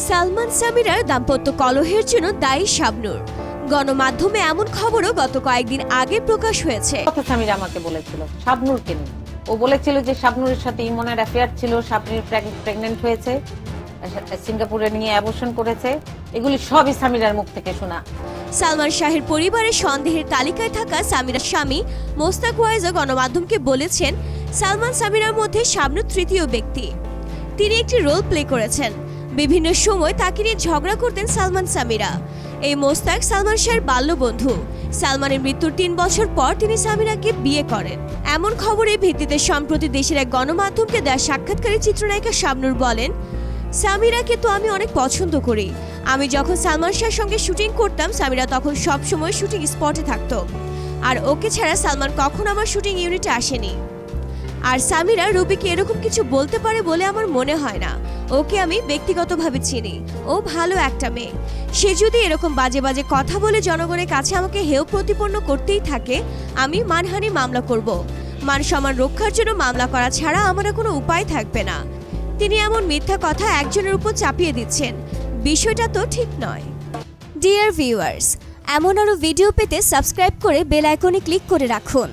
সালমান সামিরার দাম্পত্য কলহের জন্য দায়ী শাবনূর। গণমাধ্যমে এমন খবরও গত কয়েকদিন আগে প্রকাশ হয়েছে। কথা সামিরা আমাকে বলেছিল শাবনূরকে নিয়ে। ও বলেছিল যে শাবনূরের সাথে ইমনের অ্যাফেয়ার ছিল, শাবনূর প্রেগন্যান্ট হয়েছে, সিঙ্গাপুরে নিয়ে অ্যাবর্শন করেছে। এগুলি সবই সামিরার মুখ থেকে শোনা। সালমান শাহের পরিবারের সন্দেহের তালিকায় থাকা সামিরার স্বামী মোস্তাক ওয়াইজও গণমাধ্যমকে বলেছেন, সালমান সামিরার মধ্যে শাবনূর তৃতীয় ব্যক্তি। তিনি একটি রোল প্লে করেছেন। বিভিন্ন সময় তাকে নিয়ে ঝগড়া করতেন সালমান সামিরা। এই মোস্তাক সালমান শাহের বাল্যবন্ধু। সালমানের মৃত্যুর ৩ বছর পর তিনি সামিরাকে বিয়ে করেন। এমন খবরের ভিত্তিতে সম্প্রতি দেশের এক গণমাধ্যমকে দেওয়া সাক্ষাৎকারে চিত্রনায়িকা শাবনূর বলেন, সামিরাকে তো আমি অনেক পছন্দ করি। আমি যখন সালমান শাহের সঙ্গে শুটিং করতাম, সামিরা তখন সবসময় শুটিং স্পটে থাকতো। আর ওকে ছাড়া সালমান কখনো আমার শুটিং ইউনিটে আসেনি। আর সামিরা রুবিকে এরকম কিছু বলতে পারে বলে আমার মনে হয় না। ওকে আমি ব্যক্তিগতভাবে চিনি। ও ভালো একটা মেয়ে। সে যদি এরকম বাজে বাজে কথা বলে জনগণের কাছে আমাকে হেয় প্রতিপন্ন করতেই থাকে, আমি মানহানি মামলা করব। মান সম্মান রক্ষার জন্য মামলা করা ছাড়া আমার কোনো উপায় থাকবে না। তিনি এমন মিথ্যা কথা একজনের উপর চাপিয়ে দিচ্ছেন, বিষয়টা তো ঠিক নয়। ডিয়ার ভিউয়ার্স, এমন আরও ভিডিও পেতে সাবস্ক্রাইব করে বেল আইকনে ক্লিক করে রাখুন।